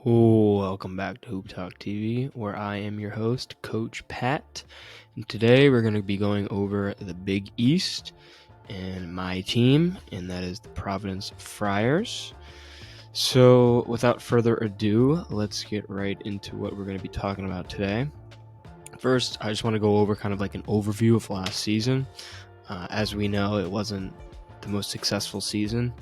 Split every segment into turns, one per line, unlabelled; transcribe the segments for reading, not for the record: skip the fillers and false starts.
Welcome back to Hoop Talk TV, where I am your host, Coach Pat. And today we're going to be going over the Big East and my team, and that is the Providence Friars. So without further ado, let's get right into what we're going to be talking about today. First, I just want to go over kind of like an overview of last season. As we know, it wasn't the most successful season.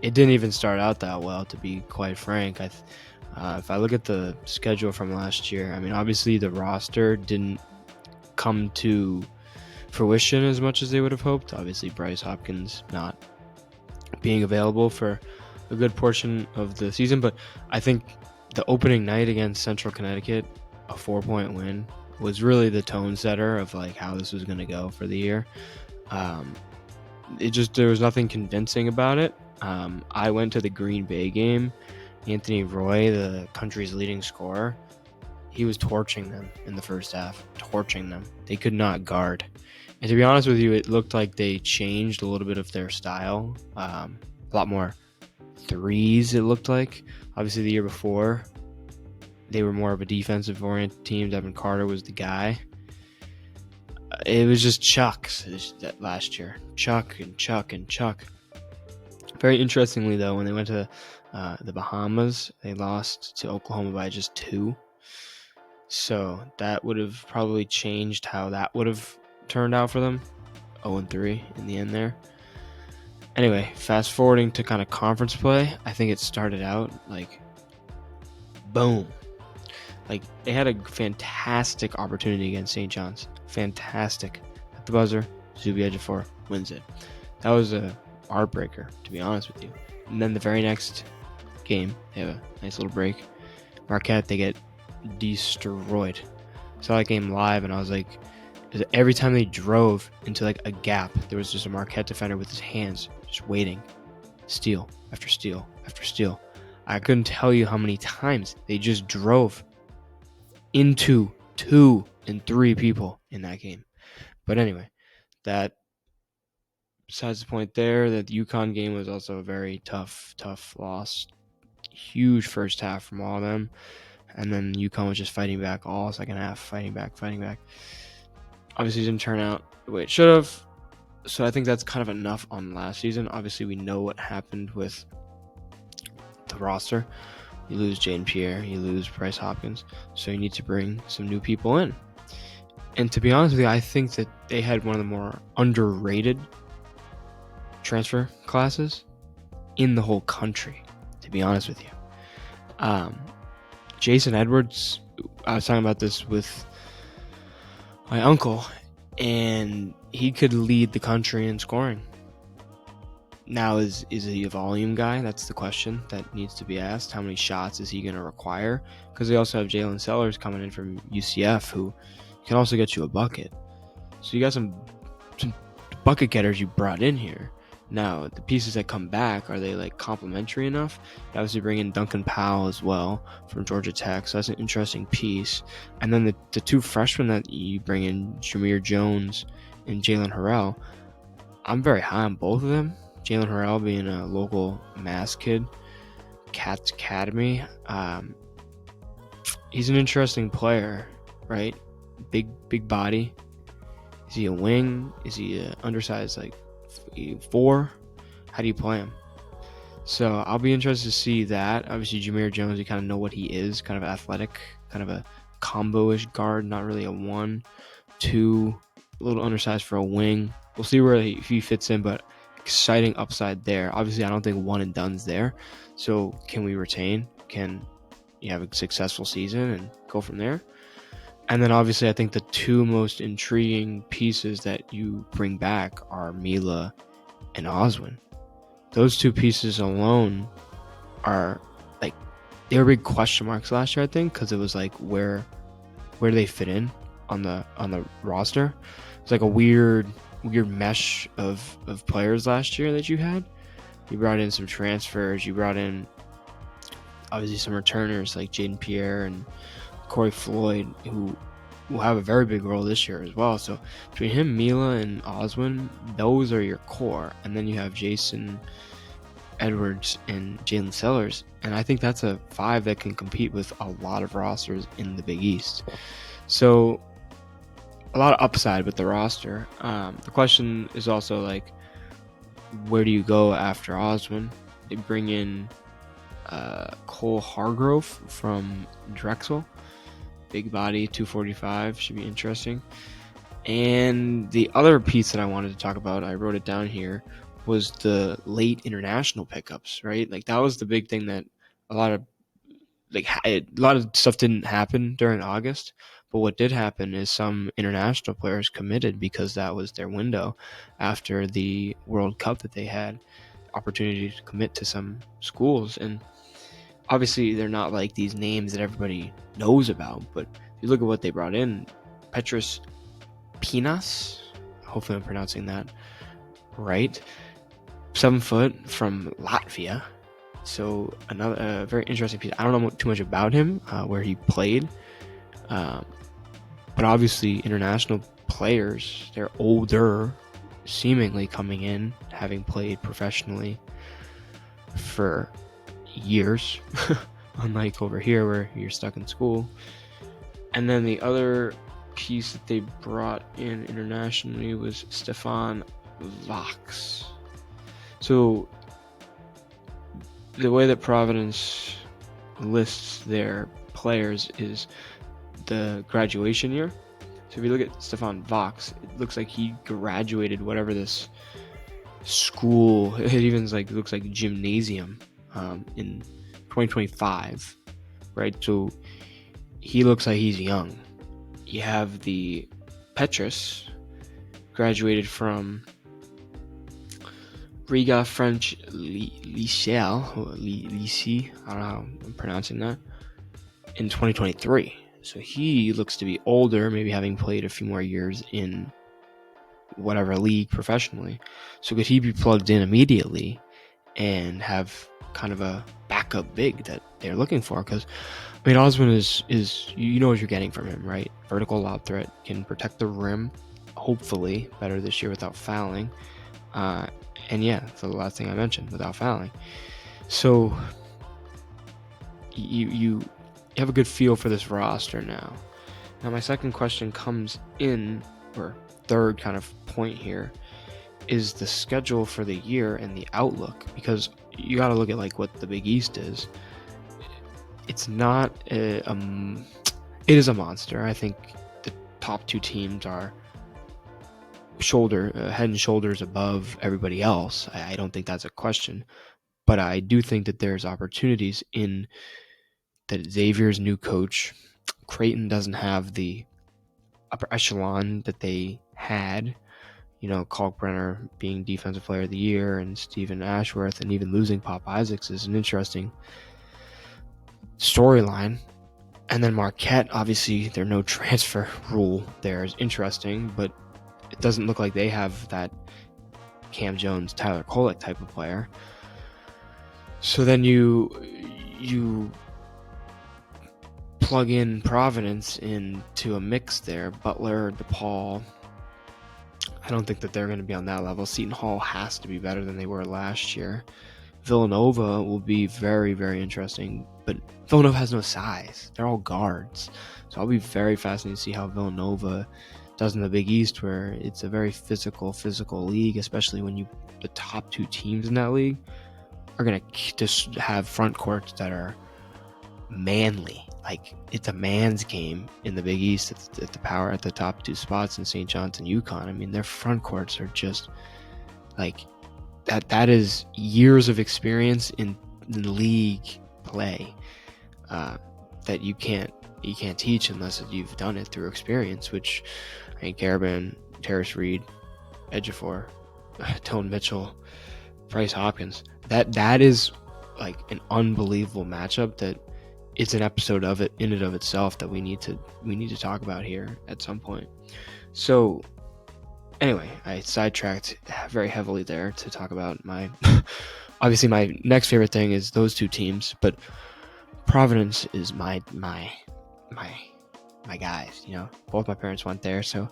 It didn't even start out that well, to be quite frank. If I look at the schedule from last year, I mean, obviously the roster didn't come to fruition as much as they would have hoped. Obviously, Bryce Hopkins not being available for a good portion of the season, but I think the opening night against Central Connecticut, a 4-point win, was really the tone setter of like how this was going to go for the year. There was nothing convincing about it. I went to the Green Bay game. Anthony Roy, the country's leading scorer, he was torching them in the first half. Torching them. They could not guard. And to be honest with you, it looked like they changed a little bit of their style. A lot more threes, it looked like. Obviously, the year before, they were more of a defensive-oriented team. Devin Carter was the guy. It was just chucks last year. Chuck and chuck and chuck. Very interestingly, though, when they went to the Bahamas, they lost to Oklahoma by just 2. So that would have probably changed how that would have turned out for them. 0-3 in the end there. Anyway, fast forwarding to kind of conference play, I think it started out like boom. Like they had a fantastic opportunity against St. John's. Fantastic. At the buzzer, Zubi Ejiofor wins it. That was a heartbreaker, to be honest with you. And then the very next game, they have a nice little break. Marquette, they get destroyed. Saw that game live, and I was like, every time they drove into like a gap, there was just a Marquette defender with his hands just waiting. Steal after steal after steal. I couldn't tell you how many times they just drove into 2 and 3 people in that game. But anyway, that besides the point there, that the UConn game was also a very tough loss. Huge first half from all of them. And then UConn was just fighting back all second half, fighting back. Obviously, it didn't turn out the way it should have. So I think that's kind of enough on last season. Obviously, we know what happened with the roster. You lose Jaden Pierre, you lose Bryce Hopkins. So you need to bring some new people in. And to be honest with you, I think that they had one of the more underrated transfer classes in the whole country, to be honest with you. Jason Edwards, I was talking about this with my uncle, and he could lead the country in scoring. Now, is he a volume guy? That's the question that needs to be asked. How many shots is he going to require? Because they also have Jalen Sellers coming in from UCF, who can also get you a bucket. So you got some bucket getters you brought in here. Now, the pieces that come back, are they like complementary enough? You obviously bring in Duncan Powell as well from Georgia Tech, so that's an interesting piece. And then the 2 freshmen that you bring in, Jameer Jones and Jalen Harrell, I'm very high on both of them. Jalen Harrell being a local Mass kid, Cats Academy. He's an interesting player, right? Big body. Is he a wing? Is he an undersized like 4? How do you play him? So I'll be interested to see that. Obviously, Jameer Jones, you kind of know what he is, kind of athletic, kind of a combo-ish guard, not really a 1, 2, a little undersized for a wing. We'll see where he fits in, but exciting upside there. Obviously, I don't think one and done's there. So can we retain? Can you have a successful season and go from there? And then obviously I think the 2 most intriguing pieces that you bring back are Mila and Oswin. Those 2 pieces alone are like, they were big question marks last year, I think, because it was like where do they fit in on the roster? It's like a weird mesh of players last year that you had. You brought in some transfers, you brought in obviously some returners like Jaden Pierre and Corey Floyd, who will have a very big role this year as well. So between him, Mila, and Oswin, those are your core. And then you have Jason Edwards and Jalen Sellers, and I think that's a 5 that can compete with a lot of rosters in the Big East. So a lot of upside with the roster. The question is also like, where do you go after Osman? They bring in Cole Hargrove from Drexel, big body, 245, should be interesting. And the other piece that I wanted to talk about, I wrote it down here, was the late international pickups, right? Like that was the big thing that a lot of stuff didn't happen during August, but what did happen is some international players committed because that was their window after the World Cup, that they had opportunity to commit to some schools. And obviously they're not like these names that everybody knows about, but if you look at what they brought in, Petrus Pinas, hopefully I'm pronouncing that right, 7 foot from Latvia. So another very interesting piece. I don't know too much about him, where he played, but obviously international players, they're older, seemingly coming in, having played professionally for years, unlike over here where you're stuck in school. And then the other piece that they brought in internationally was Stefan Vox. So the way that Providence lists their players is the graduation year. So if you look at Stefan Vox, it looks like he graduated whatever this school, it even looks like gymnasium, in 2025, right? So he looks like he's young. You have the Petrus, graduated from Riga French Lycée, I don't know how I'm pronouncing that, in 2023. So he looks to be older, maybe having played a few more years in whatever league professionally. So could he be plugged in immediately and have kind of a backup big that they're looking for? Because I mean, Osman is you know what you're getting from him, right? Vertical lob threat, can protect the rim, hopefully better this year without fouling. And yeah, so the last thing I mentioned, without fouling. So you have a good feel for this roster now. Now my second question comes in, or third kind of point here, is the schedule for the year and the outlook, because you got to look at like what the Big East is. It's not it is a monster. I think the top 2 teams are head and shoulders above everybody else. I don't think that's a question, but I do think that there's opportunities in that. Xavier's new coach, Creighton, doesn't have the upper echelon that they had. You know, Kalkbrenner being Defensive Player of the Year, and Stephen Ashworth, and even losing Pop Isaacs is an interesting storyline. And then Marquette, obviously, their no transfer rule there is interesting, but it doesn't look like they have that Cam Jones, Tyler Kolek type of player. So then you plug in Providence into a mix there. Butler, DePaul, I don't think that they're going to be on that level. Seton Hall has to be better than they were last year. Villanova will be very, very interesting, but Villanova has no size. They're all guards. So I'll be very fascinated to see how Villanova does in the Big East, where it's a very physical league, especially when the top 2 teams in that league are going to just have front courts that are manly. Like, it's a man's game in the Big East at the top 2 spots in St. John's and UConn. I mean, their front courts are just like that is years of experience in league play, that you can't teach unless you've done it through experience, which I mean, Garabin, Terrace Reed, Ejiofor, Tone Mitchell, Bryce Hopkins, that is like an unbelievable matchup that it's an episode of it in and of itself that we need to talk about here at some point. So anyway, I sidetracked very heavily there to talk about my obviously my next favorite thing is those 2 teams, but Providence is my guys. You know, both my parents went there, so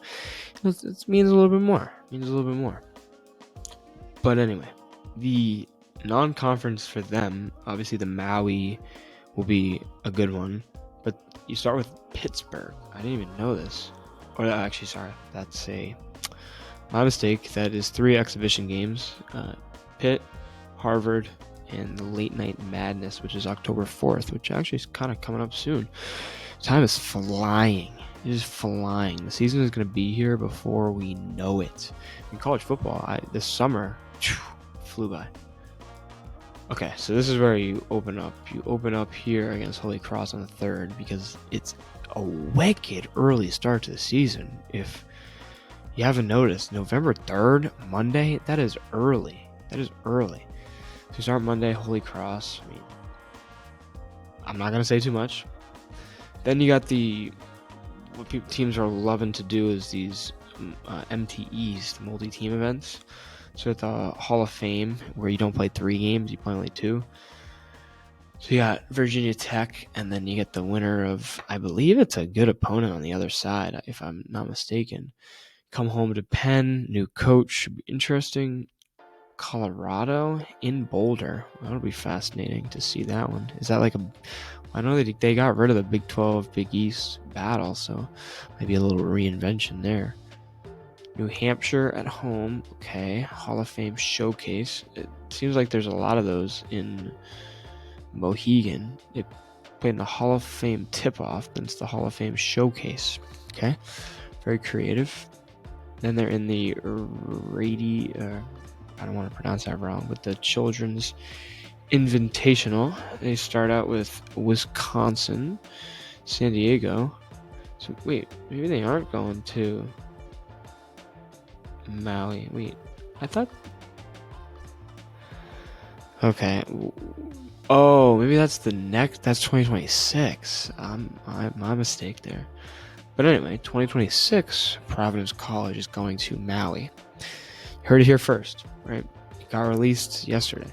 it means a little bit more. But anyway, the non-conference for them, obviously the Maui will be a good one, but you start with Pittsburgh. I didn't even know this. Or actually, sorry, that's my mistake. That is 3 exhibition games. Pitt, Harvard, and the Late Night Madness, which is October 4th, which actually is kind of coming up soon. Time is flying. It is flying. The season is going to be here before we know it. In college football, this summer flew by. Okay, so this is where you open up. You open up here against Holy Cross on the 3rd because it's a wicked early start to the season. If you haven't noticed, November 3rd, Monday, that is early. That is early. So you start Monday, Holy Cross. I mean, I'm not going to say too much. Then you got what teams are loving to do is these MTEs, the multi-team events. So at the Hall of Fame, where you don't play 3 games, you play only 2. So you got Virginia Tech, and then you get the winner of, I believe it's a good opponent on the other side, if I'm not mistaken. Come home to Penn, new coach, should be interesting. Colorado in Boulder. That'll be fascinating to see that one. Is that I know they got rid of the Big 12, Big East battle, so maybe a little reinvention there. New Hampshire at home. Okay. Hall of Fame showcase. It seems like there's a lot of those in Mohegan. They played in the Hall of Fame tip-off, then it's the Hall of Fame showcase. Okay. Very creative. Then they're in the I don't want to pronounce that wrong, but the Children's Invitational. They start out with Wisconsin, San Diego. So wait, maybe they aren't going to Maui. Wait, I thought. Okay. Oh, maybe that's the next. That's 2026. My mistake there. But anyway, 2026, Providence College is going to Maui. Heard it here first, right? It got released yesterday.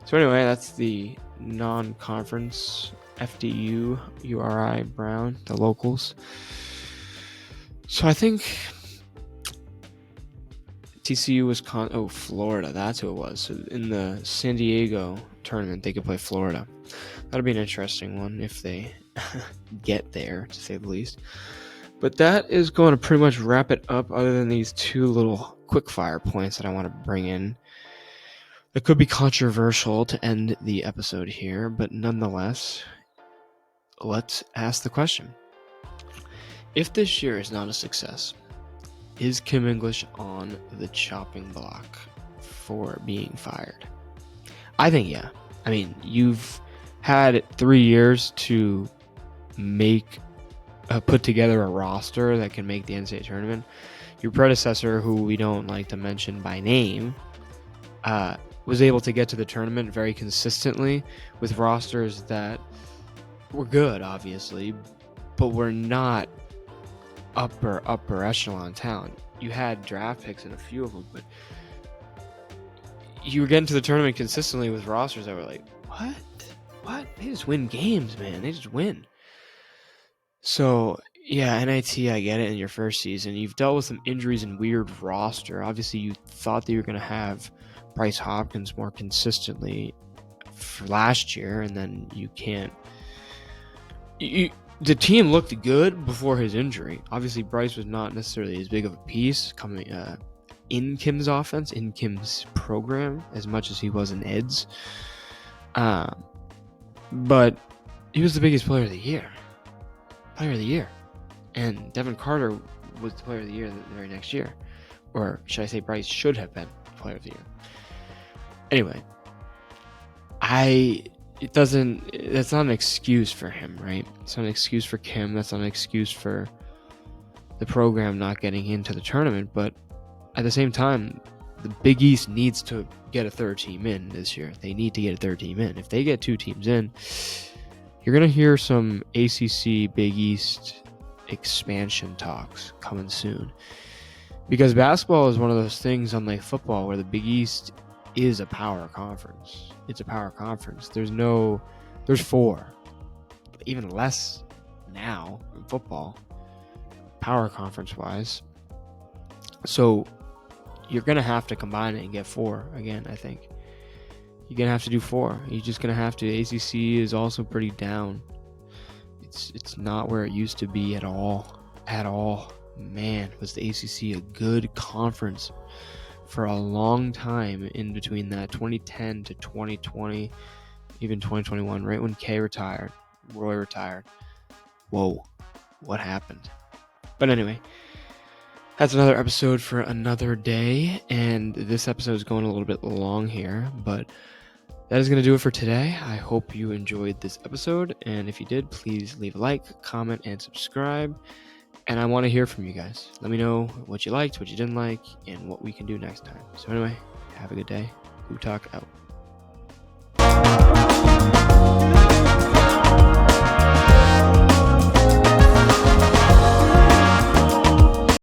So anyway, that's the non-conference FDU, URI, Brown, the locals. So I think TCU, Wisconsin, Florida, that's who it was. So in the San Diego tournament, they could play Florida. That'll be an interesting one if they get there, to say the least. But that is going to pretty much wrap it up, other than these 2 little quick-fire points that I want to bring in. That could be controversial to end the episode here, but nonetheless, let's ask the question. If this year is not a success, is Kim English on the chopping block for being fired? I think yeah. I mean, you've had 3 years to put together a roster that can make the NCAA tournament. Your predecessor, who we don't like to mention by name, was able to get to the tournament very consistently with rosters that were good, obviously, but were not upper echelon talent. You had draft picks in a few of them, but you were getting to the tournament consistently with rosters that were like, what? They just win games, man. They just win. So, yeah, NIT, I get it in your first season. You've dealt with some injuries and weird roster. Obviously, you thought that you were going to have Bryce Hopkins more consistently for last year, and then you can't. The team looked good before his injury. Obviously, Bryce was not necessarily as big of a piece coming in Kim's offense, in Kim's program, as much as he was in Ed's. But he was the biggest player of the year. And Devin Carter was the player of the year the very next year. Or should I say Bryce should have been the player of the year. Anyway, that's not an excuse for him, right? It's not an excuse for Kim. That's not an excuse for the program not getting into the tournament. But at the same time, the Big East needs to get a 3rd team in this year. They need to get a 3rd team in. If they get 2 teams in, you're going to hear some ACC Big East expansion talks coming soon. Because basketball is one of those things, unlike football, where the Big East is a power conference. It's a power conference. There's 4. Even less now in football, power conference-wise. So you're going to have to combine it and get 4 again, I think. you're going to have to do 4. You're just going to have to. ACC is also pretty down. It's not where it used to be at all. At all. Man, was the ACC a good conference for a long time in between that 2010 to 2020, even 2021, right when Roy retired. Whoa, what happened? But anyway, that's another episode for another day, and this episode is going a little bit long here, but that is going to do it for today. I hope you enjoyed this episode, and if you did, please leave a like, comment, and subscribe. And I want to hear from you guys. Let me know what you liked, what you didn't like, and what we can do next time. So anyway, have a good day. Blue Talk out.